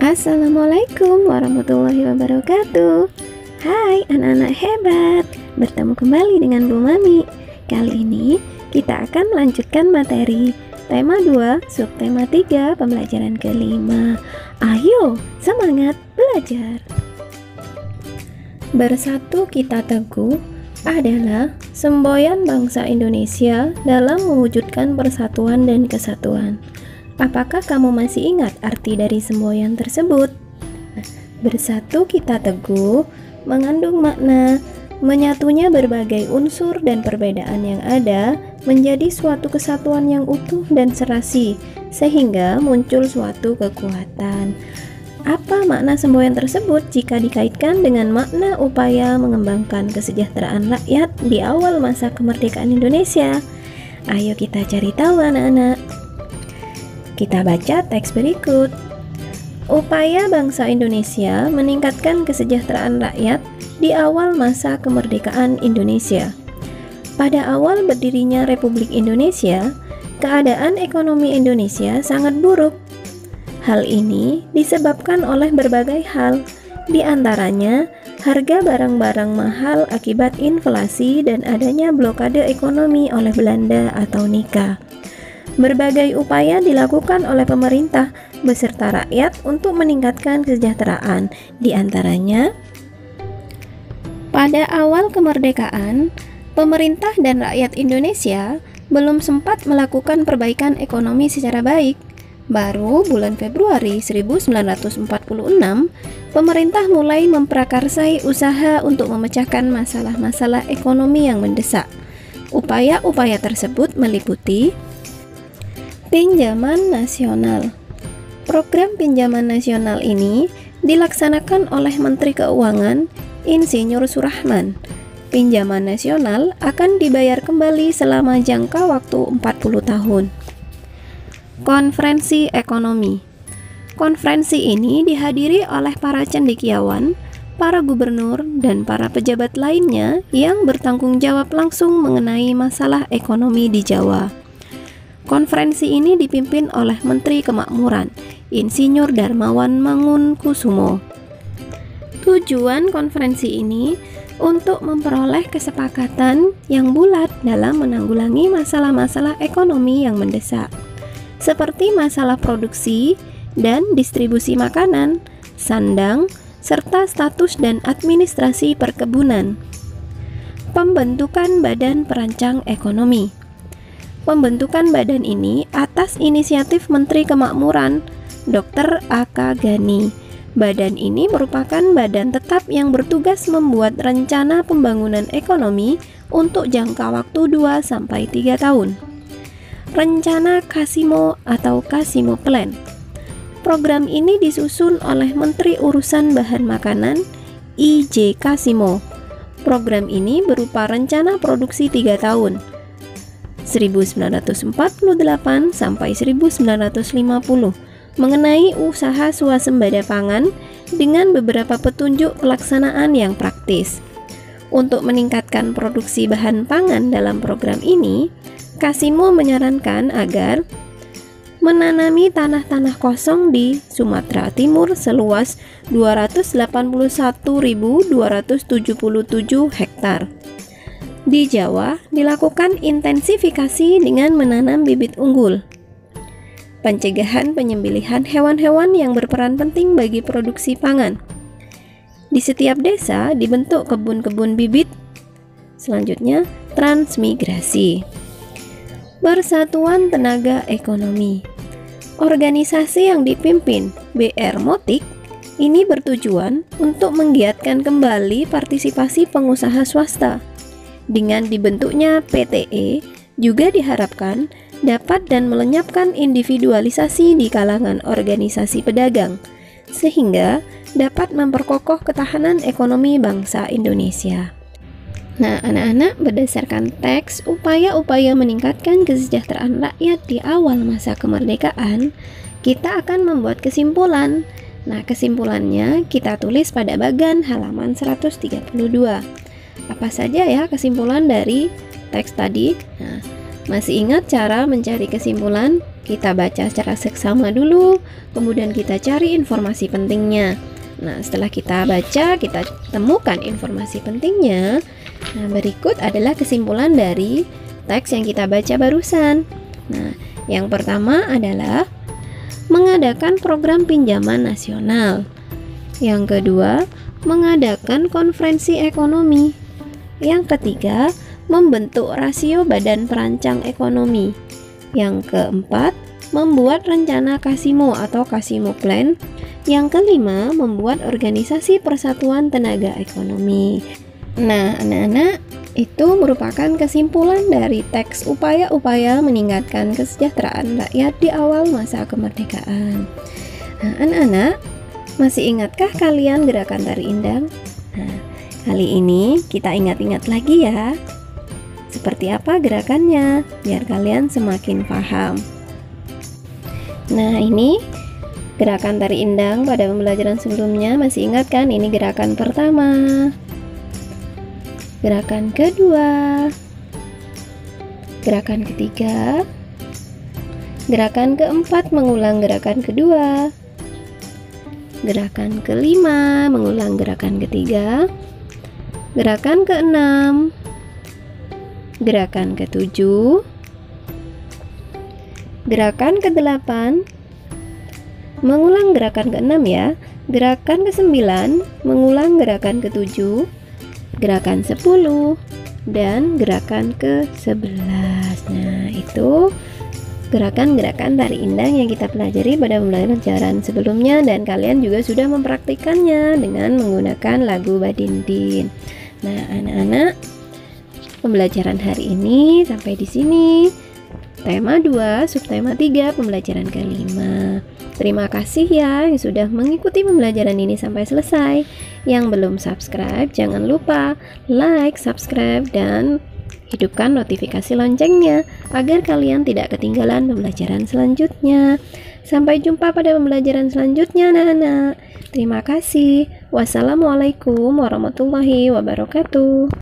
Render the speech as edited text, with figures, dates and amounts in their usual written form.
Assalamualaikum warahmatullahi wabarakatuh. Hai anak-anak hebat, bertemu kembali dengan Bu Mami. Kali ini kita akan melanjutkan materi tema 2, subtema 3, pembelajaran kelima. Ayo, semangat belajar. Bersatu Kita Teguh adalah semboyan bangsa Indonesia dalam mewujudkan persatuan dan kesatuan. Apakah kamu masih ingat arti dari semboyan tersebut? Bersatu kita teguh mengandung makna menyatunya berbagai unsur dan perbedaan yang ada menjadi suatu kesatuan yang utuh dan serasi, sehingga muncul suatu kekuatan. Apa makna semboyan tersebut jika dikaitkan dengan makna upaya mengembangkan kesejahteraan rakyat di awal masa kemerdekaan Indonesia? Ayo kita cari tahu anak-anak. Kita baca teks berikut. Upaya bangsa Indonesia meningkatkan kesejahteraan rakyat di awal masa kemerdekaan Indonesia. Pada awal berdirinya Republik Indonesia, keadaan ekonomi Indonesia sangat buruk. Hal ini disebabkan oleh berbagai hal, di antaranya harga barang-barang mahal akibat inflasi dan adanya blokade ekonomi oleh Belanda atau Nika. Berbagai upaya dilakukan oleh pemerintah beserta rakyat untuk meningkatkan kesejahteraan, di antaranya pada awal kemerdekaan, pemerintah dan rakyat Indonesia belum sempat melakukan perbaikan ekonomi secara baik. Baru bulan Februari 1946, pemerintah mulai memprakarsai usaha untuk memecahkan masalah-masalah ekonomi yang mendesak. Upaya-upaya tersebut meliputi pinjaman nasional. Program pinjaman nasional ini dilaksanakan oleh Menteri Keuangan Insinyur Surahman. Pinjaman nasional akan dibayar kembali selama jangka waktu 40 tahun. Konferensi ekonomi. Konferensi ini dihadiri oleh para cendekiawan, para gubernur, dan para pejabat lainnya yang bertanggung jawab langsung mengenai masalah ekonomi di Jawa. Konferensi ini dipimpin oleh Menteri Kemakmuran, Insinyur Darmawan Mangunkusumo. Tujuan konferensi ini untuk memperoleh kesepakatan yang bulat dalam menanggulangi masalah-masalah ekonomi yang mendesak, seperti masalah produksi dan distribusi makanan, sandang, serta status dan administrasi perkebunan. Pembentukan Badan Perancang Ekonomi. Pembentukan badan ini atas inisiatif Menteri Kemakmuran, Dr. A.K. Ghani. Badan ini merupakan badan tetap yang bertugas membuat rencana pembangunan ekonomi untuk jangka waktu 2-3 tahun. Rencana Kasimo atau Kasimo Plan. Program ini disusun oleh Menteri Urusan Bahan Makanan, I.J. Kasimo. Program ini berupa rencana produksi 3 tahun, 1948 sampai 1950, mengenai usaha swasembada pangan dengan beberapa petunjuk pelaksanaan yang praktis. Untuk meningkatkan produksi bahan pangan dalam program ini, Kasimo menyarankan agar menanami tanah-tanah kosong di Sumatera Timur seluas 281.277 hektar. Di Jawa dilakukan intensifikasi dengan menanam bibit unggul. Pencegahan penyembelihan hewan-hewan yang berperan penting bagi produksi pangan. Di setiap desa dibentuk kebun-kebun bibit. Selanjutnya, transmigrasi. Persatuan Tenaga Ekonomi. Organisasi yang dipimpin B.R. Motik ini bertujuan untuk menggiatkan kembali partisipasi pengusaha swasta. Dengan dibentuknya PTE juga diharapkan dapat dan melenyapkan individualisasi di kalangan organisasi pedagang, sehingga dapat memperkokoh ketahanan ekonomi bangsa Indonesia. Nah, anak-anak, berdasarkan teks upaya-upaya meningkatkan kesejahteraan rakyat di awal masa kemerdekaan, kita akan membuat kesimpulan. Nah, kesimpulannya kita tulis pada bagan halaman 132. Apa saja ya kesimpulan dari teks tadi? Nah, Masih ingat cara mencari kesimpulan? Kita baca secara seksama dulu, kemudian kita cari informasi pentingnya. Nah, setelah kita baca, kita temukan informasi pentingnya. Nah, berikut adalah kesimpulan dari teks yang kita baca barusan. Nah, yang pertama adalah mengadakan program pinjaman nasional. Yang kedua, mengadakan konferensi ekonomi. Yang ketiga, membentuk rasio badan perancang ekonomi. Yang keempat, membuat rencana Kasimo atau Kasimo Plan. Yang kelima, membuat organisasi persatuan tenaga ekonomi. Nah, anak-anak, itu merupakan kesimpulan dari teks upaya-upaya meningkatkan kesejahteraan rakyat di awal masa kemerdekaan. Nah, anak-anak, masih ingatkah kalian gerakan tari indang? Nah, kali ini kita ingat-ingat lagi ya. Seperti apa gerakannya, biar kalian semakin paham. Nah, ini gerakan tari indang pada pembelajaran sebelumnya. Masih ingat kan? Ini gerakan pertama, gerakan kedua, gerakan ketiga, gerakan keempat mengulang gerakan kedua, gerakan kelima mengulang gerakan ketiga, gerakan keenam, gerakan ketujuh, gerakan ke-8 mengulang gerakan ke-6 ya, gerakan ke-9 mengulang gerakan ke-7, gerakan 10 dan gerakan ke-11. Nah, itu gerakan-gerakan tari indang yang kita pelajari pada pembelajaran sebelumnya, dan kalian juga sudah mempraktikkannya dengan menggunakan lagu Badindin. Nah, anak-anak, pembelajaran hari ini sampai di sini. Tema 2, subtema 3, pembelajaran ke-5. Terima kasih ya yang sudah mengikuti pembelajaran ini sampai selesai. Yang belum subscribe, jangan lupa like, subscribe, dan hidupkan notifikasi loncengnya agar kalian tidak ketinggalan pembelajaran selanjutnya. Sampai jumpa pada pembelajaran selanjutnya, anak-anak. Terima kasih. Wassalamualaikum warahmatullahi wabarakatuh.